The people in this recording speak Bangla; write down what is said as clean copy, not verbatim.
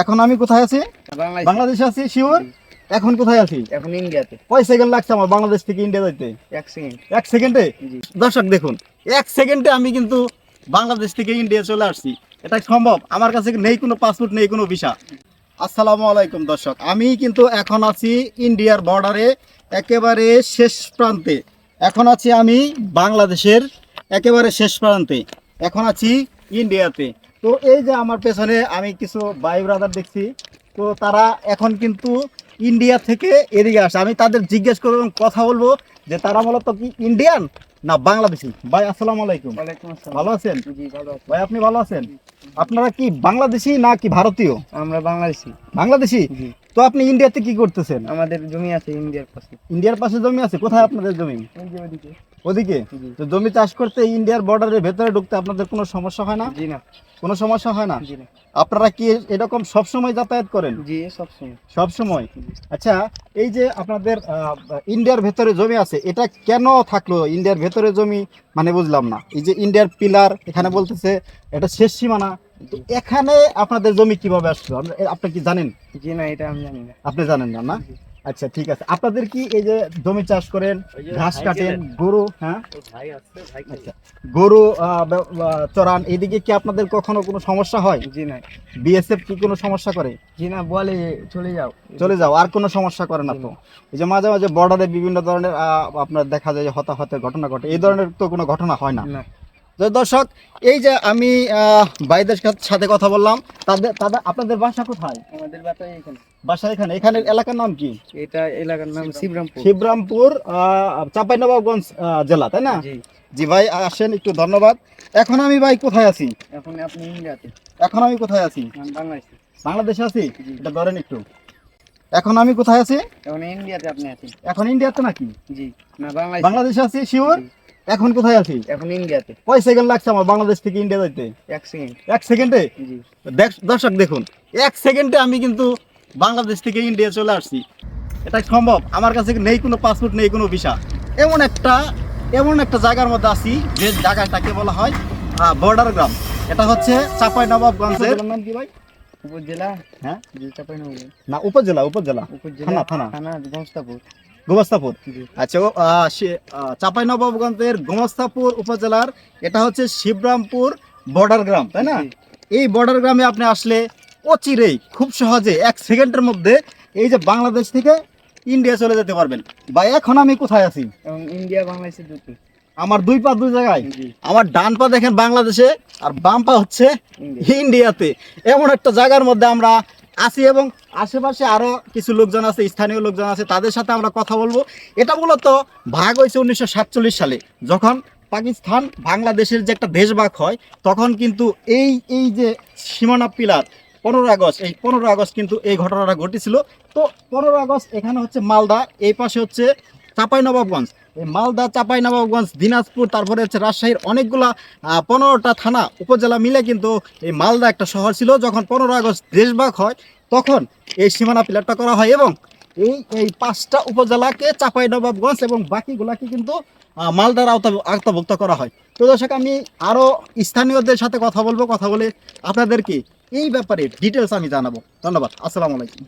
এখন আমি কোথায় আছি? বাংলাদেশ। বাংলাদেশে আছি। শিওর? এখন কোথায় আছি? এখন ইন্ডিয়াতে। কয় সেকেন্ড লাগছে আমার বাংলাদেশ থেকে ইন্ডিয়া যাইতে? 1 সেকেন্ড। 1 সেকেন্ডে? জি। দর্শক দেখুন, 1 সেকেন্ডে আমি কিন্তু বাংলাদেশ থেকে ইন্ডিয়া চলে আসছি। এটা সম্ভব? আমার কাছে নেই কোনো পাসপোর্ট, নেই কোনো ভিসা। আসসালামু আলাইকুম দর্শক, আমি কিন্তু এখন আছি ইন্ডিয়ার বর্ডারে একেবারে শেষ প্রান্তে। এখন আছি আমি বাংলাদেশের একেবারে শেষ প্রান্তে, এখন আছি ইন্ডিয়াতে। তো এই যে আমার পেছনে আমি কিছু ভাই ব্রাদার দেখছি, তো তারা এখন কিন্তু ইন্ডিয়া থেকে এদিকে আসে। আমি তাদের জিজ্ঞেস করবো এবং কথা বলবো যে তারা মূলত কি ইন্ডিয়ান না বাংলাদেশি। ভাই আসসালামু আলাইকুম। ওয়ালাইকুম আসসালাম। ভালো আছেন? জি ভালো আছি। ভাই আপনি ভালো আছেন? আপনারা কি বাংলাদেশি না কি ভারতীয়? আমরা বাংলাদেশি। বাংলাদেশি? জি। তো আপনি ইন্ডিয়াতে কি করতেছেন? আমাদের জমি আছে ইন্ডিয়ার পাশে। ইন্ডিয়ার পাশে জমি আছে? কোথায় আপনাদের জমি? এই যে ওদিকে। ওদিকে? জি। তো জমি চাষ করতে ইন্ডিয়ার বর্ডারের ভেতরে ঢুকতে আপনাদের কোনো সমস্যা হয় না? জি না। কোনো সমস্যা হয় না? জি না। আপনারা কি এরকম সব সময় যাতায়াত করেন? জি সব সময়। সব সময়? জি। আচ্ছা, এই যে আপনাদের ইন্ডিয়ার ভেতরে জমি আছে, এটা কেন থাকলো ইন্ডিয়ার ভেতরে জমি? মানে বুঝলাম না। এই যে ইন্ডিয়ার পিলার এখানে বলতেছে এটা শেষ সীমানা, তো এখানে আপনাদের জমি কিভাবে আসলো আপনি কি জানেন? জি না, এটা আমি জানি না। আপনি জানেন না, না? জি। আচ্ছা ঠিক আছে। আপনাদের কি এই যে জমি চাষ করেন, ঘাস কাটেন, গরু, হ্যাঁ আচ্ছা, গরু চড়ান, এইদিকে কি আপনাদের কখনো কোনো সমস্যা হয়? জি না। বিএসএফ কি কোনো সমস্যা করে? জি না, বলে চলে যাও। চলে যাও, আর কোনো সমস্যা করে না তো? এই যে মাঝে মাঝে বর্ডারে বিভিন্ন ধরনের আপনার দেখা যায় যে হতাহতের ঘটনা ঘটে, এই ধরনের তো কোনো ঘটনা হয় না? না। তো দর্শক, এই যে আমি ভাইদের সাথে কথা বললাম, তাদের তাদের আপনাদের বাসা কোথায়? আমাদের বাসায় এখানে। বাসা এখানে? এখানের এলাকার নাম কি? এটা এলাকার নাম শিবরামপুর। শিবরামপুর, চাঁপাইনবাবগঞ্জ জেলা, তাই না? জি। জি ভাই আসেন, একটু ধন্যবাদ। এখন আমি ভাই কোথায় আছি? এখন আপনি ইন্ডিয়াতে। এখন আমি কোথায় আছি? আমি বাংলাদেশি। বাংলাদেশে আছি? জি। এটা ধরেন একটু। এখন আমি কোথায় আছি? এখন ইন্ডিয়াতে আপনি আছেন। এখন ইন্ডিয়াতে নাকি? জি। না বাংলাদেশি। বাংলাদেশে আছি। শিওর? জি। এখন কোথায় আছি? এখন ইন্ডিয়াতে। কয় সেকেন্ড লাগছে আমার বাংলাদেশ থেকে ইন্ডিয়া যাইতে? 1 সেকেন্ড। 1 সেকেন্ডে? জি। দর্শক দেখুন, 1 সেকেন্ডে আমি কিন্তু বাংলাদেশ থেকে ইন্ডিয়া চলে আসছি। এটা সম্ভব? আমার কাছে নেই কোনো পাসপোর্ট, নেই কোনো ভিসা। এমন একটা জায়গার মধ্যে আছি যে জায়গাটাকে বলা হয় বর্ডার গ্রাম। এটা হচ্ছে চাঁপাইনবাবগঞ্জের নাম কি ভাই? উপজেলা। হ্যাঁ, জি চাঁপাইনবাবগঞ্জ। না, উপজেলা। উপজেলা উপজেলা। থানা থানা গোমস্তাপুর। গোমস্তাপুর। জি। আচ্ছা, চাঁপাইনবাবগঞ্জের গোমস্তাপুর উপজেলার এটা হচ্ছে শিবরামপুর বর্ডার গ্রাম, তাই না? জি। এই বর্ডার গ্রামে আপনি আসলে অচিরেই খুব সহজে 1 সেকেন্ডের মধ্যে এই যে বাংলাদেশ থেকে ইন্ডিয়া চলে যেতে পারবেন। বা এখন আমি কোথায় আছি? এবং ইন্ডিয়া বাংলাদেশের দুটি। আমার দুই পা দুই জায়গায়। জি। আমার ডান পা দেখেন বাংলাদেশে, আর বাম পা হচ্ছে ইন্ডিয়া। ইন্ডিয়াতে। এমন একটা জায়গার মধ্যে আমরা আছি এবং আশেপাশে আরো কিছু লোকজন আছে, স্থানীয় লোকজন আছে, তাদের সাথে আমরা কথা বলবো। এটা মূলত ভাগ হয়েছে 1947 সালে, যখন পাকিস্তান বাংলাদেশের যে একটা দেশভাগ হয়, তখন কিন্তু এই যে সীমানা পিলার 15 আগস্ট, এই 15 আগস্ট কিন্তু এই ঘটনাটা ঘটেছিল। তো 15 আগস্ট এখানে হচ্ছে মালদা, এই পাশে হচ্ছে চাঁপাইনবাবগঞ্জ। এই মালদা, চাঁপাইনবাবগঞ্জ, দিনাজপুর, তারপরে হচ্ছে রাজশাহীর অনেকগুলা 15টা থানা উপজেলা মিলে কিন্তু এই মালদা একটা শহর ছিল। যখন 15 আগস্ট দেশভাগ হয়, তখন এই সীমানা পিলারটা করা হয় এবং এই 5টা উপজেলাকে চাঁপাইনবাবগঞ্জ এবং বাকিগুলাকে কিন্তু মালদার আওতাভুক্ত করা হয়। তো দর্শক, আমি আরও স্থানীয়দের সাথে কথা বলবো, কথা বলে আপনাদেরকে এই ব্যাপারে ডিটেলস আমি জানাবো। ধন্যবাদ। আসসালামু আলাইকুম।